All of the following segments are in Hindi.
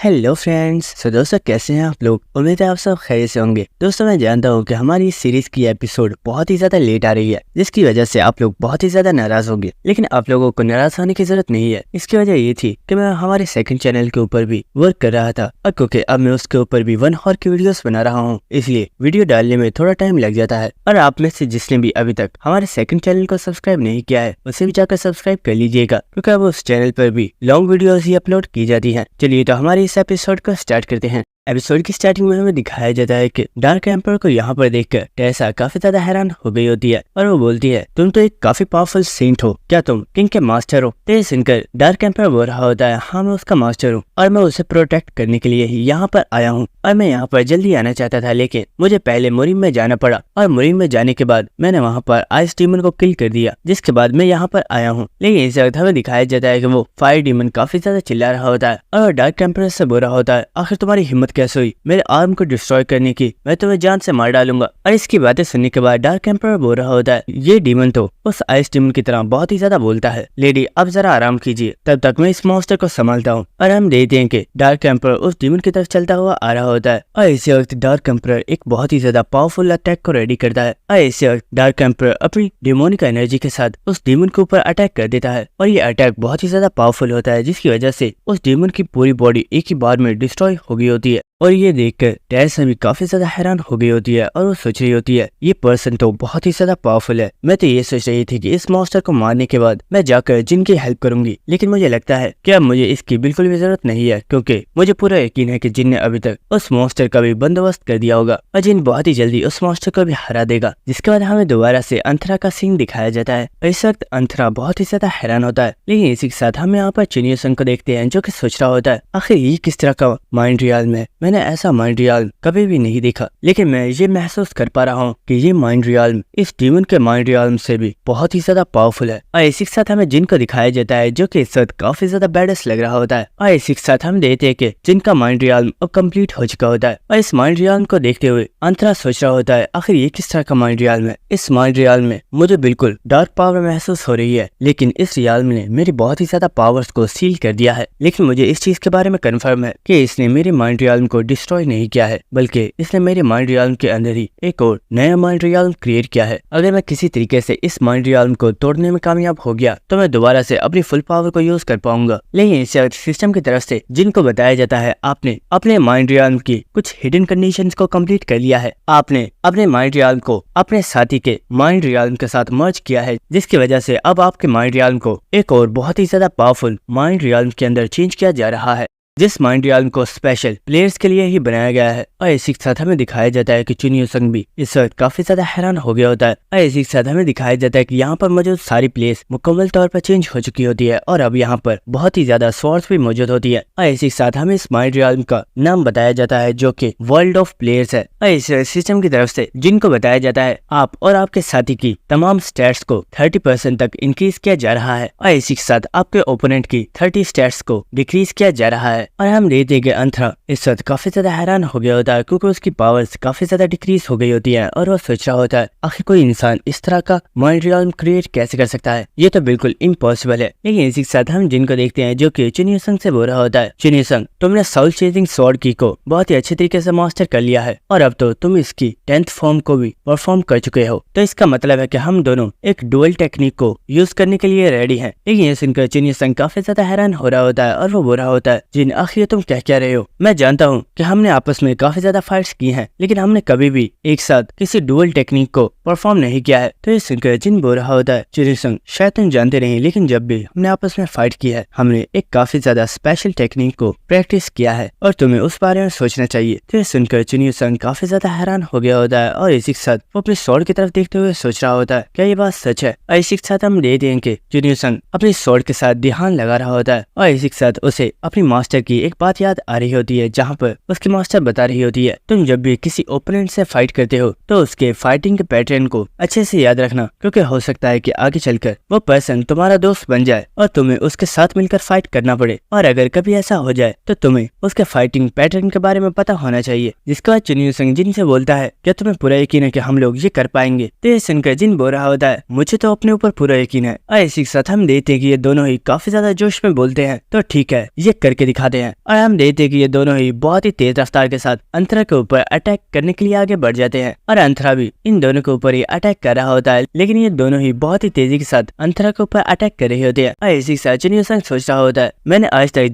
Hello friends. दोस्तों कैसे हैं आप लोग। उम्मीद है आप सब खैरियत से होंगे। दोस्तों मैं जानता हूँ कि हमारी इस सीरीज की एपिसोड बहुत ही ज्यादा लेट आ रही है, जिसकी वजह से आप लोग बहुत ही ज्यादा नाराज होंगे। लेकिन आप लोगों को नाराज होने की जरूरत नहीं है। इसकी वजह ये थी कि मैं हमारे सेकंड चैनल के ऊपर भी वर्क कर रहा था, और क्योंकि अब मैं उसके ऊपर भी 1 आवर की वीडियोस बना रहा हूँ, इसलिए वीडियो डालने में थोड़ा टाइम लग जाता है। और आप में से जिसने भी अभी तक हमारे सेकंड चैनल को सब्सक्राइब नहीं किया है, उसे भी जाकर सब्सक्राइब कर लीजिएगा, क्योंकि अब उस चैनल पर भी लॉन्ग वीडियोस ही अपलोड की जाती है। चलिए तो हमारे इस एपिसोड को स्टार्ट करते हैं। एपिसोड की स्टार्टिंग में हमें दिखाया जाता है कि डार्क एम्पर को यहाँ पर देखकर टेसा काफी ज्यादा हैरान हो गई होती है, और वो बोलती है तुम तो एक काफी पावरफुल सेंट हो, क्या तुम किंग के मास्टर हो। तो ये सुनकर डार्क एम्पर बोल रहा होता है हाँ मैं उसका मास्टर हूँ, और मैं उसे प्रोटेक्ट करने के लिए ही यहाँ पर आया हूँ। और मैं यहाँ पर जल्दी आना चाहता था, लेकिन मुझे पहले मुरीम में जाना पड़ा, और मुरीम में जाने के बाद मैंने वहाँ पर आइस डीमन को किल कर दिया, जिसके बाद मैं यहाँ पर आया हूँ। लेकिन इस वक्त हमें दिखाया जाता है कि वो फायर डीमन काफी ज्यादा चिल्ला रहा होता है, और डार्क एम्पर से बोल रहा होता है आखिर तुम्हारी हिम्मत कैसे हुई मेरे आर्म को डिस्ट्रॉय करने की, मैं तुम्हें जान से मार डालूंगा। और इसकी बातें सुनने के बाद डार्क एम्पर बोल रहा होता है ये डीमन तो उस आइस डीमन की तरह बहुत ही ज्यादा बोलता है, लेडी अब जरा आराम कीजिए, तब तक मैं इस मॉन्स्टर को संभालता हूँ। और हम देखते हैं कि डार्क एम्पर उस डीमन की तरफ चलता हुआ आ रहा होता है, और इसी वक्त डार्क एम्पर एक बहुत ही ज्यादा पावरफुल अटैक को रेडी करता है। और इसी वक्त डार्क एम्पर अपनी डेमोनिक एनर्जी के साथ उस डीमन के ऊपर अटैक कर देता है, और ये अटैक बहुत ही ज्यादा पावरफुल होता है, जिसकी वजह से उस डीमन की पूरी बॉडी एक ही बार में डिस्ट्रॉय हो गई होती है। और ये देखकर टेसा भी काफी ज्यादा हैरान हो गई होती है, और वो सोच रही होती है ये पर्सन तो बहुत ही ज्यादा पावरफुल है। मैं तो ये सोच रही थी कि इस मॉन्स्टर को मारने के बाद मैं जाकर जिन की हेल्प करूंगी, लेकिन मुझे लगता है कि अब मुझे इसकी बिल्कुल भी जरूरत नहीं है, क्योंकि मुझे पूरा यकीन है कि जिन ने अभी तक उस मॉन्स्टर का भी बंदोबस्त कर दिया होगा, और जिन बहुत ही जल्दी उस मॉन्स्टर को भी हरा देगा। जिसके बाद हमें दोबारा से अंतरा का सीन दिखाया जाता है। इस वक्त अंतरा बहुत ही ज्यादा हैरान होता है, लेकिन इसी के साथ हम यहाँ पर चिनियोसन को देखते हैं, जो कि सोच रहा होता है आखिर ये किस तरह का माइंड रियल्म है, मैंने ऐसा माइंड रियल्म कभी भी नहीं देखा। लेकिन मैं ये महसूस कर पा रहा हूँ कि ये माइंड रियल्म इस डीमन के माइंड रियल्म से भी बहुत ही ज्यादा पावरफुल है। और इसी के साथ हमें जिन को दिखाया जाता है, जो कि इस वक्त काफी ज्यादा बैडेस्ट लग रहा होता है। और इसी के साथ हम देखते हैं कि जिनका माइंड रियल्म अब कंप्लीट हो चुका होता है, और इस माइंड रियल्म को देखते हुए अंतरा सोच रहा होता है आखिर ये किस तरह का माइंड रियल्म है। इस माइंड रियल्म में मुझे बिल्कुल डार्क पावर महसूस हो रही है, लेकिन इस रियल्म ने मेरी बहुत ही ज्यादा पावर्स को सील कर दिया है। लेकिन मुझे इस चीज के बारे में कंफर्म है कि इसने मेरे माइंड रियल्म को डिस्ट्रॉय नहीं किया है, बल्कि इसने मेरे माइंड रियल्म के अंदर ही एक और नया माइंड रियल्म क्रिएट किया है। अगर मैं किसी तरीके से इस माइंड रियल्म को तोड़ने में कामयाब हो गया, तो मैं दोबारा से अपनी फुल पावर को यूज कर पाऊंगा। लेकिन इस वक्त सिस्टम की तरफ से जिनको बताया जाता है आपने अपने माइंड रियल्म की कुछ हिडन कंडीशंस को कंप्लीट कर लिया है, आपने अपने माइंड रियल्म को अपने साथी के माइंड रियल्म के साथ मर्ज किया है, जिसकी वजह से अब आपके माइंड रियल्म को एक और बहुत ही ज्यादा पावरफुल माइंड रियल्म के अंदर चेंज किया जा रहा है, जिस माइंड रियल्म को स्पेशल प्लेयर्स के लिए ही बनाया गया है। और इसी के साथ हमें दिखाया जाता है कि चुनियोसंग भी इस वक्त काफी ज्यादा हैरान हो गया होता है। और इसी के साथ हमें दिखाया जाता है कि यहाँ पर मौजूद सारी प्लेस मुकम्मल तौर पर चेंज हो चुकी होती है, और अब यहाँ पर बहुत ही ज्यादा स्वॉर्ड्स भी मौजूद होती है। और इसी के साथ हमें इस माइंड रियल्म का नाम बताया जाता है, जो कि वर्ल्ड ऑफ प्लेयर्स है। और इस सिस्टम की तरफ से जिनको बताया जाता है आप और आपके साथी की तमाम स्टैट्स को 30% तक इंक्रीज किया जा रहा है, और इसी के साथ आपके ओपोनेंट की 30 स्टैट्स को डिक्रीज किया जा रहा है। और हम देखते हैं कि अंतरा इस वक्त काफी ज्यादा हैरान हो गया होता है, क्योंकि उसकी पावर्स काफी ज्यादा डिक्रीज हो गई होती है, और वो सोच रहा होता है आखिर कोई इंसान इस तरह का माइंड रियल्म क्रिएट कैसे कर सकता है, ये तो बिल्कुल इम्पॉसिबल है। लेकिन इसी के साथ हम जिनको देखते हैं, जो कि चुनियोसंग से बोल रहा होता है चुनियोसंग तुमने साउल चेजिंग स्वॉर्ड की को बहुत ही अच्छे तरीके से मास्टर कर लिया है, और अब तो तुम इसकी 10th फॉर्म को भी परफॉर्म कर चुके हो, तो इसका मतलब है कि हम दोनों एक डुअल टेक्निक को यूज करने के लिए रेडी हैं। लेकिन ये सुनकर चुनियोसंग काफी ज्यादा हैरान हो रहा होता है, और वो बोल रहा होता है जिन आखिर तुम क्या रहे हो। मैं जानता हूँ कि हमने आपस में काफी ज्यादा फाइट्स की हैं, लेकिन हमने कभी भी एक साथ किसी डुअल टेक्निक को परफॉर्म नहीं किया है। तो ये सुनकर जिन बोल रहा होता है चुनियोसंग शायद तुम जानते नहीं, लेकिन जब भी हमने आपस में फाइट की है, हमने एक काफी ज्यादा स्पेशल टेक्निक को प्रैक्टिस किया है, और तुम्हें उस बारे में सोचना चाहिए। तो ये सुनकर चुनियोसंग काफी ज्यादा हैरान हो गया होता है, और इसी के साथ वो अपने स्वॉर्ड की तरफ देखते हुए सोच रहा होता है क्या ये बात सच है। और इसी के साथ हम देखते हैं कि चुनियोसंग अपने स्वॉर्ड के साथ ध्यान लगा रहा होता है, और इसी के साथ उसे अपनी मास्टर की एक बात याद आ रही होती है, जहाँ पर उसकी मास्टर बता रही होती है तुम जब भी किसी ओपोनेंट से फाइट करते हो तो उसके फाइटिंग के पैटर्न पैटर्न को अच्छे से याद रखना, क्योंकि हो सकता है कि आगे चलकर वो पर्सन तुम्हारा दोस्त बन जाए और तुम्हें उसके साथ मिलकर फाइट करना पड़े। और अगर कभी ऐसा हो जाए तो तुम्हें उसके फाइटिंग पैटर्न के बारे में पता होना चाहिए। जिसके बाद चुनियो संग जिन से बोलता है, क्या तुम्हें पूरा यकीन है कि हम लोग ये कर पाएंगे? तो ये सुनकर जिन बोल रहा होता है, मुझे तो अपने ऊपर पूरा यकीन है। और इसी के साथ हम देखते हैं कि ये दोनों ही काफी ज्यादा जोश में बोलते हैं, तो ठीक है ये करके दिखाते हैं। और हम देखते हैं कि ये दोनों ही बहुत ही तेज रफ्तार के साथ अंतरा के ऊपर अटैक करने के लिए आगे बढ़ जाते हैं। और अंतरा भी इन दोनों के ऊपर ही अटैक कर रहा होता है, लेकिन ये दोनों ही बहुत ही तेजी के साथ अंतरा के ऊपर अटैक कर रहे होते हैं। और इसी के साथ चुनियो संग सोच रहा होता है, मैंने आज तक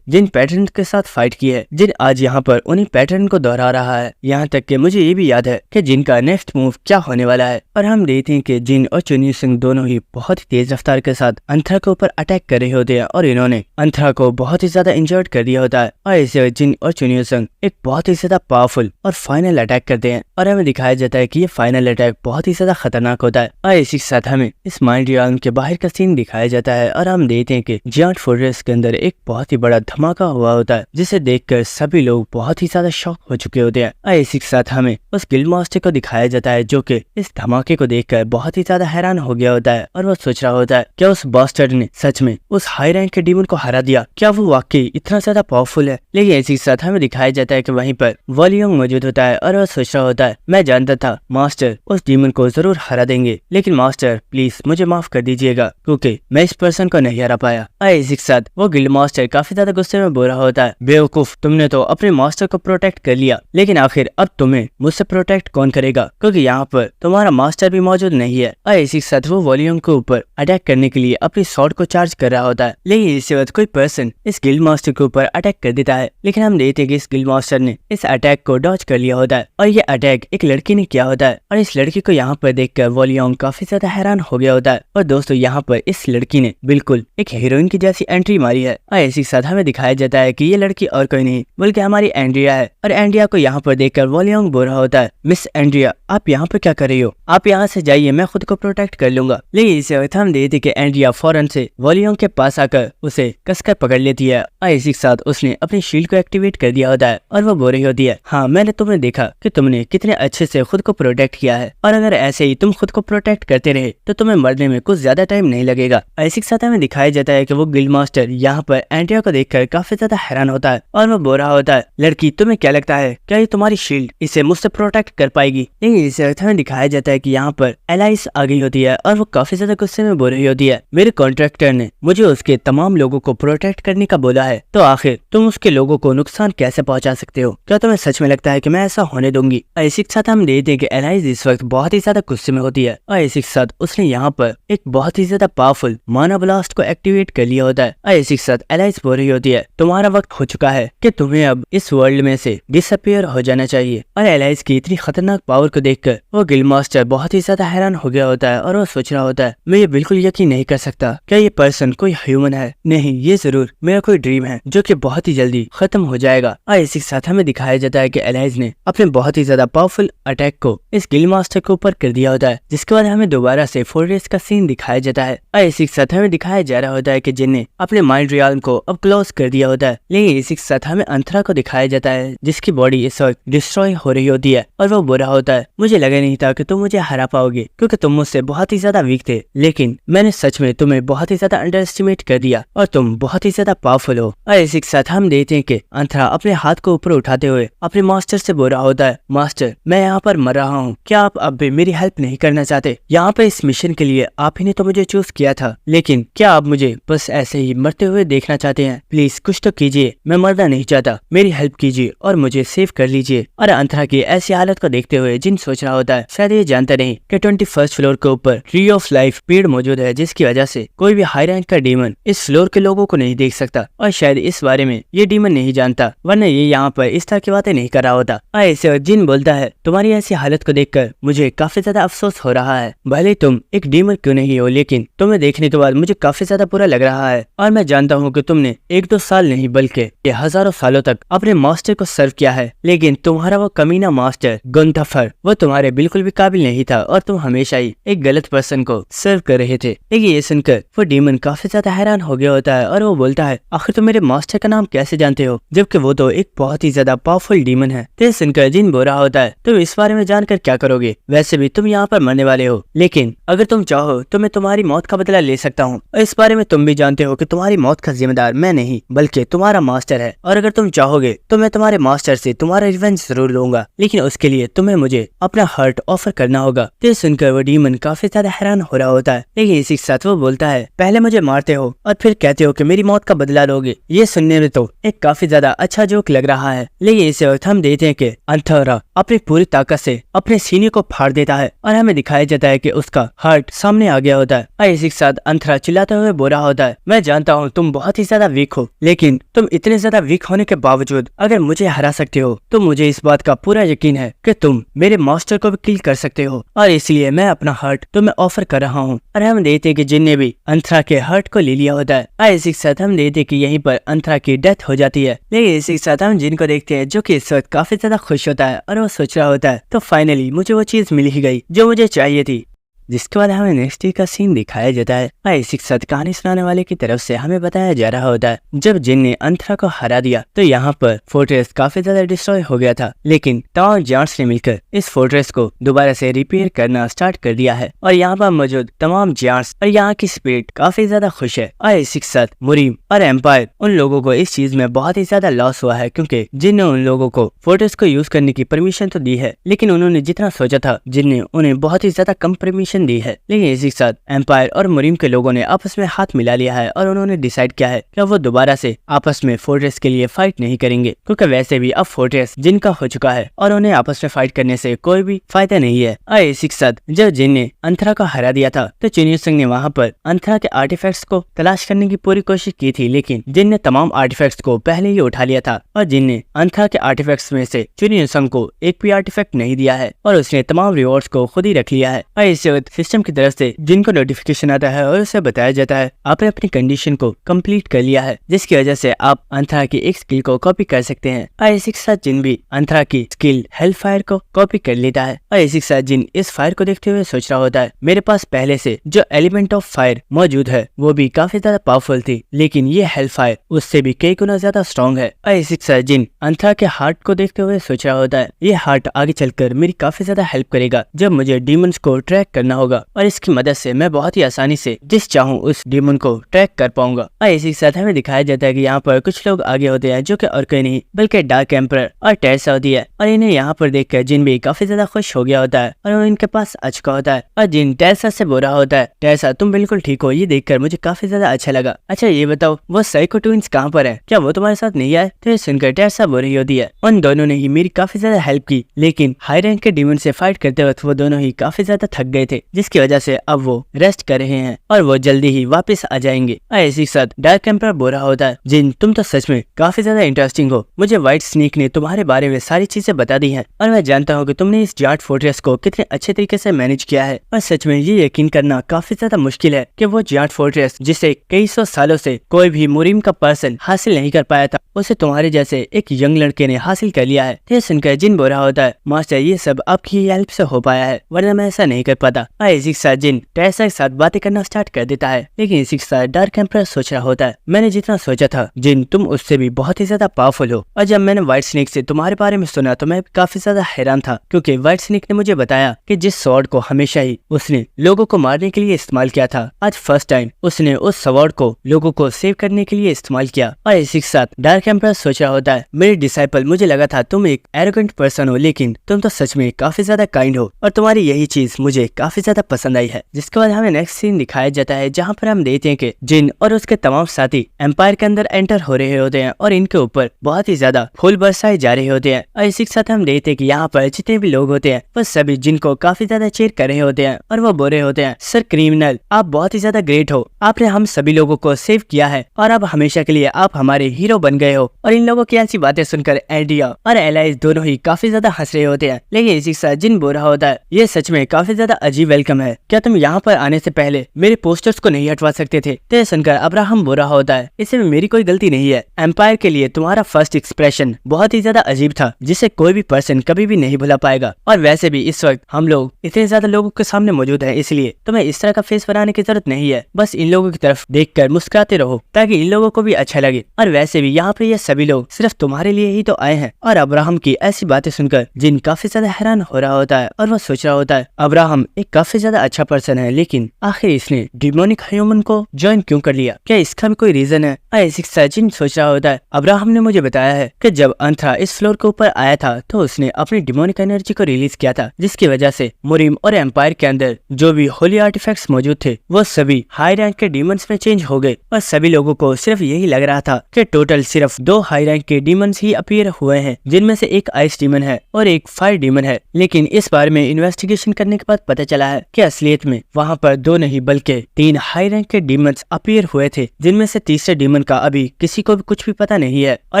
जिन पैटर्न के साथ फाइट की है, जिन आज यहाँ पर उन्हीं पैटर्न को दोहरा रहा है। यहाँ तक कि मुझे ये भी याद है कि जिन का नेक्स्ट मूव क्या होने वाला है। और हम देखते हैं कि जिन और चुनियो संग दोनों ही बहुत ही तेज रफ्तार के साथ अंतरा के ऊपर अटैक कर रहे होते हैं और इन्होंने अंतरा को बहुत ही ज्यादा इंजर्ड कर दिया होता है। और इसे जिन और चुनियो संग एक बहुत ही ज्यादा पावरफुल और फाइनल अटैक करते हैं। और हमें दिखाया जाता है कि ये फाइनल अटैक बहुत ही ज्यादा खतरनाक होता है। और इसी के साथ हमें इस माइंड रियल्म के बाहर का सीन दिखाया जाता है और हम देखते हैं कि जियांट फोर्ट्रेस के अंदर एक बहुत ही बड़ा धमाका हुआ होता है, जिसे देखकर सभी लोग बहुत ही ज्यादा शॉक हो चुके होते हैं। और इसी के साथ हमें उस गिल्ड मास्टर को दिखाया जाता है, जो कि इस धमाके को देखकर बहुत ही ज्यादा हैरान हो गया होता है। और वो सोच रहा होता है, क्या उस बास्टर्ड ने सच में उस हाई रैंक के डीमन को हरा दिया? क्या वो वाकई इतना ज्यादा पावरफुल है? लेकिन इसी के साथ हमें दिखाया जाता है कि वहीं पर वॉल्यूम मौजूद होता है और वो सोच रहा होता है, मैं जानता था मास्टर उस डीमन को जरूर हरा देंगे, लेकिन मास्टर प्लीज मुझे माफ कर दीजिएगा, क्योंकि मैं इस पर्सन को नहीं हरा पाया। और इसी के साथ वो गिल्ड मास्टर काफी ज्यादा गुस्से में बोल रहा होता है, बेवकूफ, तुमने तो अपने मास्टर को प्रोटेक्ट कर लिया, लेकिन आखिर अब तुम्हें मुझसे प्रोटेक्ट कौन करेगा, क्योंकि यहाँ पर तुम्हारा मास्टर भी मौजूद नहीं है। और इसी के साथ वो वॉल्यूम के ऊपर अटैक करने के लिए अपनी स्वॉर्ड को चार्ज कर रहा होता है, लेकिन इसी वक्त कोई पर्सन इस गिल्ड मास्टर के ऊपर अटैक कर देता है। लेकिन हम देखते हैं कि इस गिल्ड मास्टर ने इस अटैक को डॉज कर लिया होता है और ये अटैक एक लड़की ने किया होता है। और इस लड़की को यहाँ पर देखकर वॉल्यूम काफी ज्यादा हैरान हो गया होता है। और दोस्तों यहाँ पर इस लड़की ने बिल्कुल एक हीरोइन की जैसी एंट्री मारी है। और इसी के साथ हमें दिखाया जाता है कि ये लड़की और कोई नहीं बल्कि हमारी एंड्रिया है। और एंड्रिया को यहाँ पर देखकर वॉल्यूम बोल रहा होता है, मिस एंड्रिया आप यहाँ पर क्या कर रही हो? आप यहाँ से जाइए, मैं खुद को प्रोटेक्ट कर लूंगा। लेकिन इसी वक्त हम देखते कि एंड्रिया फौरन से वॉल्यूम के पास आकर उसे कसकर पकड़ लेती है। और इसी के साथ उसने अपनी शील्ड को एक्टिवेट कर दिया होता है और वो बोल रही होती है, हाँ मैंने तुम्हें देखा कि तुमने कितने अच्छे से खुद को प्रोटेक्ट किया है, और अगर ऐसे ही तुम खुद को प्रोटेक्ट करते रहे तो तुम्हें मरने में कुछ ज्यादा टाइम नहीं लगेगा। इसी के साथ हमें दिखाया जाता है कि वो गिल्ड मास्टर यहाँ पर एंड्रिया को देखकर काफी ज्यादा हैरान होता है और वो बोल रहा होता है, लड़की तुम्हें क्या लगता है, क्या ये तुम्हारी शील्ड इसे मुझसे प्रोटेक्ट कर पाएगी? लेकिन इस वक्त हमें दिखाया जाता है कि यहाँ पर एलाइस आ गई होती है और वो काफी ज्यादा गुस्से में बोल रही होती है, मेरे कॉन्ट्रैक्टर ने मुझे उसके तमाम लोगों को प्रोटेक्ट करने का बोला है, तो आखिर तुम उसके लोगों को नुकसान कैसे पहुंचा सकते हो? क्या तुम्हें सच में लगता है कि मैं ऐसा होने दूंगी? और इसी के साथ हम देखते हैं कि एलाइस इस वक्त बहुत ही ज्यादा गुस्से में होती है और इसी के साथ उसने यहाँ पर एक बहुत ही ज्यादा पावरफुल माना ब्लास्ट को एक्टिवेट कर लिया होता है। और इसी के साथ एलाइस बोल रही होती है, तुम्हारा वक्त हो चुका है कि तुम्हें अब इस वर्ल्ड में से डिसअपियर हो जाना चाहिए। और एलाइस की इतनी खतरनाक पावर को देखकर वो गिल्ड मास्टर बहुत ही ज्यादा हैरान हो गया होता है और वो सोच रहा होता है, मैं ये बिल्कुल यकीन नहीं कर सकता, क्या ये पर्सन कोई ह्यूमन है? नहीं, ये जरूर मेरा कोई ड्रीम है जो कि बहुत ही जल्दी खत्म हो जाएगा। और इसी के साथ हमें दिखाया जाता है कि एलाइस ने अपने बहुत ही ज्यादा पावरफुल अटैक को इस गिल्ड मास्टर के ऊपर कर दिया होता है, जिसके बाद हमें दोबारा से फोर्ट्रेस का सीन दिखाया जाता है। और इसी के साथ हमें दिखाया जा रहा होता है कि जिन ने अपने माइंड रियल्म को अब क्लोज कर दिया होता है। लेकिन इसी के साथ हमें अंतरा को दिखाया जाता है, जिसकी बॉडी इस वक्त डिस्ट्रॉय हो रही होती है और वो बुरा होता है, मुझे लगा नहीं था कि तुम मुझे हरा पाओगे, क्योंकि तुम मुझसे बहुत ही ज्यादा वीक थे, लेकिन मैंने सच में तुम्हें बहुत ही ज्यादा अंडर एस्टिमेट कर दिया और तुम बहुत ही ज्यादा पावरफुल हो। और इसी के साथ हम देखते हैं कि अंतरा अपने हाथ को ऊपर उठाते हुए अपने मास्टर से बोल रहा होता है, मास्टर मैं यहाँ पर मर रहा हूँ, क्या आप अब भी मेरी हेल्प नहीं करना चाहते? यहाँ पर इस मिशन के लिए आप ही ने तो मुझे चूज किया था, लेकिन क्या आप मुझे बस ऐसे ही मरते हुए देखना चाहते हैं? प्लीज कुछ तो कीजिए, मैं मरना नहीं चाहता, मेरी हेल्प कीजिए और मुझे सेव कर लीजिए। और अंतरा की ऐसी हालत को देखते हुए जिन सोच रहा होता है, शायद ये जानता नहीं कि 21st फ्लोर के ऊपर ट्री ऑफ लाइफ पेड़ मौजूद है, जिसकी वजह से कोई भी हाई रैंक का डीमन इस फ्लोर के लोगों को नहीं देख सकता, और शायद इस बारे में ये डीमन नहीं जानता, वरना ये यहाँ पर इस तरह की बातें नहीं कर रहा होता। ऐसे जिन बोलता है, तुम्हारी ऐसी हालत को देखकर मुझे काफी ज्यादा अफसोस हो रहा है, भले तुम एक डीमन क्यों नहीं हो, लेकिन तुम्हें देखने के बाद मुझे काफी ज्यादा बुरा लग रहा है। और मैं जानता हूँ कि तुमने 1-2 साल नहीं बल्कि ये हजारों सालों तक अपने मास्टर को सर्व किया है, लेकिन तुम्हारा वो कमीना मास्टर गुंथफर वो तुम्हारे बिल्कुल भी काबिल नहीं था और तुम हमेशा ही एक गलत पर्सन को सर्व कर रहे थे। लेकिन ये सुनकर वो डीमन काफी ज्यादा हैरान हो गया होता है और वो बोलता है, आखिर तुम मेरे मास्टर का नाम कैसे जानते हो, जबकि वो तो एक बहुत ही ज्यादा पावरफुल डीमन है। तो सुनकर जिन बोल रहा होता है, तुम इस बारे में जानकर क्या करोगे? वैसे भी तुम यहाँ पर मरने वाले हो, लेकिन अगर तुम चाहो तो मैं तुम्हारी मौत का बदला ले सकता हूँ। और इस बारे में तुम भी जानते हो कि तुम्हारी मौत का जिम्मेदार मैं नहीं बल्कि तुम्हारा मास्टर है। और अगर तुम चाहोगे तो मैं तुम्हारे मास्टर से तुम्हारा रिवेंज जरूर लूंगा, लेकिन उसके लिए तुम्हें मुझे अपना हार्ट ऑफर करना होगा। तो सुनकर वो डीमन काफी ज्यादा हैरान हो रहा होता है, लेकिन इसी के साथ वो बोलता है, पहले मुझे मारते हो और फिर कहते हो कि मेरी मौत का बदला लोगे। ये सुनने में तो एक काफी ज्यादा अच्छा जोक लग रहा है, लेकिन इस वक्त हम देखते हैं कि अंथरा अपनी पूरी ताकत से अपने सीने को फाड़ देता है और हमें दिखाया जाता है कि उसका हार्ट सामने आ गया होता है। और इसी के साथ अंथरा चिल्लाते हुए बोल रहा होता है, मैं जानता हूँ तुम बहुत ही ज्यादा वीक हो, लेकिन तुम इतने ज्यादा वीक होने के बावजूद अगर मुझे हरा सकते हो तो मुझे इस बात का पूरा यकीन है कि तुम मेरे मास्टर को भी किल कर सकते हो, और इसलिए मैं अपना हार्ट तुम्हें ऑफर कर रहा हूँ। और हम देखते हैं कि जिन ने भी अंथरा के हार्ट को ले लिया होता है। और इसी के साथ हम देखते हैं कि यहीं पर अंथरा की डेथ हो जाती है। लेकिन इसी के साथ हम जिन को देखते हैं जो कि इस वक्त काफी ज्यादा खुश होता है और वो सोच रहा होता है, तो फाइनली मुझे वो चीज मिल ही गई जो मुझे चाहिए थी। जिसके बाद हमें नेक्स्ट डे का सीन दिखाया जाता है और इसी के साथ कहानी सुनाने वाले की तरफ से हमें बताया जा रहा होता है, जब जिन ने अंथरा को हरा दिया तो यहाँ पर फोर्ट्रेस काफी ज्यादा डिस्ट्रॉय हो गया था, लेकिन तमाम जायंट्स ने मिलकर इस फोर्ट्रेस को दोबारा से रिपेयर करना स्टार्ट कर दिया है। और यहाँ पर मौजूद तमाम जायंट्स और यहाँ की स्पिरिट काफी ज्यादा खुश है। और इसी के साथ मुरीम और एम्पायर उन लोगों को इस चीज में बहुत ही ज्यादा लॉस हुआ है, क्योंकि जिन ने उन लोगों को फोर्ट्रेस को यूज करने की परमिशन तो दी है, लेकिन उन्होंने जितना सोचा था जिन ने उन्हें बहुत ही ज्यादा कम परमिशन दी है। लेकिन इसी के साथ एम्पायर और मुरीम के लोगों ने आपस में हाथ मिला लिया है और उन्होंने डिसाइड किया है कि वो दोबारा से आपस में फोर्ट्रेस के लिए फाइट नहीं करेंगे, क्योंकि वैसे भी अब फोर्ट्रेस जिनका हो चुका है और उन्हें आपस में फाइट करने से कोई भी फायदा नहीं है। और इसी के साथ जब जिन ने अंथरा को हरा दिया था तो चुनियो सिंह ने वहाँ पर अंथरा के आर्टिफैक्ट्स को तलाश करने की पूरी कोशिश की थी, लेकिन जिन ने तमाम आर्टिफैक्ट्स को पहले ही उठा लिया था और जिन ने अंथरा के आर्टिफैक्ट्स में से चुनियो सिंह को एक भी आर्टिफैक्ट नहीं दिया है और उसने तमाम रिवॉर्ड्स को खुद ही रख लिया है। और इस वक्त सिस्टम की तरफ से जिनको नोटिफिकेशन आता है और उसे बताया जाता है आपने अपनी कंडीशन को कंप्लीट कर लिया है, जिसकी वजह से आप अंथरा की एक स्किल को कॉपी कर सकते हैं। और इसी के साथ जिन भी अंथरा की स्किल हेल फायर को कॉपी कर लेता है। और इसी के साथ जिन इस फायर को देखते हुए सोच रहा होता है, मेरे पास पहले से जो एलिमेंट ऑफ फायर मौजूद है वो भी काफी ज्यादा पावरफुल थी, लेकिन ये हेल फायर उससे भी कई गुना ज्यादा स्ट्रॉन्ग है। और इसी के साथ जिन अंथरा के हार्ट को देखते हुए सोच रहा होता है, ये हार्ट आगे चलकर मेरी काफी ज्यादा हेल्प करेगा जब मुझे डीमंस को ट्रैक करना होगा, और इसकी मदद से मैं बहुत ही आसानी से जिस चाहूँ उस डीमन को ट्रैक कर पाऊंगा। और इसी के साथ हमें दिखाया जाता है कि यहाँ पर कुछ लोग आगे होते हैं जो कि और कोई नहीं बल्कि डार्क एम्परर और टेरेसा होती है। और इन्हें यहाँ पर देखकर जिन भी काफी ज्यादा खुश हो गया होता है और वो इनके पास आ चुका होता है। और जिन टेरेसा से बोल रहा होता है, टेरेसा तुम बिल्कुल ठीक हो, ये देखकर मुझे काफी ज्यादा अच्छा लगा। अच्छा ये बताओ वो साइको ट्विंस कहाँ पर है, क्या वो तुम्हारे साथ नहीं आए? तो ये सुनकर टेरेसा बोल रही होती है, उन दोनों ने ही मेरी काफी ज्यादा हेल्प की, लेकिन हाई रैंक के डीमन से फाइट करते वक्त वो दोनों ही काफी ज्यादा थक गए थे, जिसकी वजह से अब वो रेस्ट कर रहे हैं और वो जल्दी ही वापस आ जाएंगे। और इसी के साथ डार्क एम्परर बोल रहा होता है, जिन तुम तो सच में काफी ज्यादा इंटरेस्टिंग हो, मुझे व्हाइट स्नेक ने तुम्हारे बारे में सारी चीजें बता दी हैं और मैं जानता हूँ कि तुमने इस जाट फोर्ट्रेस को कितने अच्छे तरीके से मैनेज किया है। और सच में ये यकीन करना काफी ज्यादा मुश्किल है कि वो जाट फोर्ट्रेस जिसे कई सौ सालों से कोई भी मुरीम का पर्सन हासिल नहीं कर पाया था, उसे तुम्हारे जैसे एक यंग लड़के ने हासिल कर लिया है। ये सुनकर जिन बोल रहा होता है, मास्टर ये सब आपकी हेल्प से हो पाया है, वरना मैं ऐसा नहीं कर पाता। और इसी के साथ जिन टेरेसा के साथ बातें करना स्टार्ट कर देता है, लेकिन इसी के साथ डार्क एम्परर सोच रहा होता है, मैंने जितना सोचा था जिन तुम उससे भी बहुत ही ज्यादा पावरफुल हो। और जब मैंने व्हाइट स्नेक से तुम्हारे बारे में सुना तो मैं काफी ज्यादा हैरान था, क्योंकि व्हाइट स्नेक ने मुझे बताया कि जिस स्वॉर्ड को हमेशा ही उसने लोगों को मारने के लिए इस्तेमाल किया था, आज फर्स्ट टाइम उसने उस स्वॉर्ड को लोगों को सेव करने के लिए इस्तेमाल किया। और इसी के साथ डार्क एम्परर सोच रहा होता है, मेरे डिसाइपल मुझे लगा था तुम एक एरोगेंट पर्सन हो, लेकिन तुम तो सच में काफी ज्यादा काइंड हो और तुम्हारी यही चीज मुझे काफी ज्यादा पसंद आई है। जिसके बाद हमें नेक्स्ट सीन दिखाया जाता है जहाँ पर हम देखते हैं कि जिन और उसके तमाम साथी एम्पायर के अंदर एंटर हो रहे होते हैं और इनके ऊपर बहुत ही ज्यादा फूल बरसाए जा रहे होते हैं। और इसी के साथ हम देखते हैं कि यहाँ पर जितने भी लोग होते हैं वो सभी जिनको काफी ज्यादा चीयर कर रहे होते हैं और वो बोल रहे होते हैं, सर क्रिमिनल आप बहुत ही ज्यादा ग्रेट हो, आपने हम सभी लोगों को सेव किया है और अब हमेशा के लिए आप हमारे हीरो बन गए हो। और इन लोगों की ऐसी बातें सुनकर एंड्रिया और एलाइज दोनों ही काफी ज्यादा हंस रहे होते हैं। लेकिन इसी के साथ जिन बोल रहा होता है, ये सच में काफी ज्यादा अजीब वेलकम है। क्या तुम यहाँ पर आने से पहले मेरे पोस्टर्स को नहीं हटवा सकते थे? तो सुनकर अब्राहम बुरा होता है, इसमें मेरी कोई गलती नहीं है। एम्पायर के लिए तुम्हारा फर्स्ट एक्सप्रेशन बहुत ही ज्यादा अजीब था, जिसे कोई भी पर्सन कभी भी नहीं भुला पाएगा। और वैसे भी इस वक्त हम लोग इतने ज्यादा लोगों के सामने मौजूद हैं, इसलिए तुम्हें इस तरह का फेस बनाने की जरूरत नहीं है। बस इन लोगों की तरफ देखकर मुस्कुराते रहो ताकि इन लोगों को भी अच्छा लगे। और वैसे भी यहाँ पे ये सभी लोग सिर्फ तुम्हारे लिए ही तो आए हैं। और अब्राहम की ऐसी बातें सुनकर जिन काफी ज्यादा हैरान हो रहा होता है और वो सोच रहा होता है अब्राहम एक काफी ज्यादा अच्छा पर्सन है, लेकिन आखिर इसने डिमोनिक ह्यूमन को ज्वाइन क्यों कर लिया? क्या इसका भी कोई रीजन है? ऐसी सचिन सोच रहा होता है अब्राहम ने मुझे बताया है कि जब अंथरा इस फ्लोर के ऊपर आया था तो उसने अपनी डिमोनिक एनर्जी को रिलीज किया था, जिसकी वजह से मुरीम और एम्पायर के अंदर जो भी होली आर्टिफैक्ट्स मौजूद थे वो सभी हाई रैंक के डीमंस में चेंज हो गए। और सभी लोगों को सिर्फ यही लग रहा था कि टोटल सिर्फ 2 हाई रैंक के डीमंस ही अपीयर हुए हैं, जिनमें से एक आइस डीमन है और एक फायर डीमन है। लेकिन इस बारे में इन्वेस्टिगेशन करने के बाद पता चला है कि असलियत में वहाँ पर 2 नहीं बल्कि 3 हाई रैंक के डीमंस अपीयर हुए थे, जिनमें से तीसरे डीमन का अभी किसी को भी कुछ भी पता नहीं है। और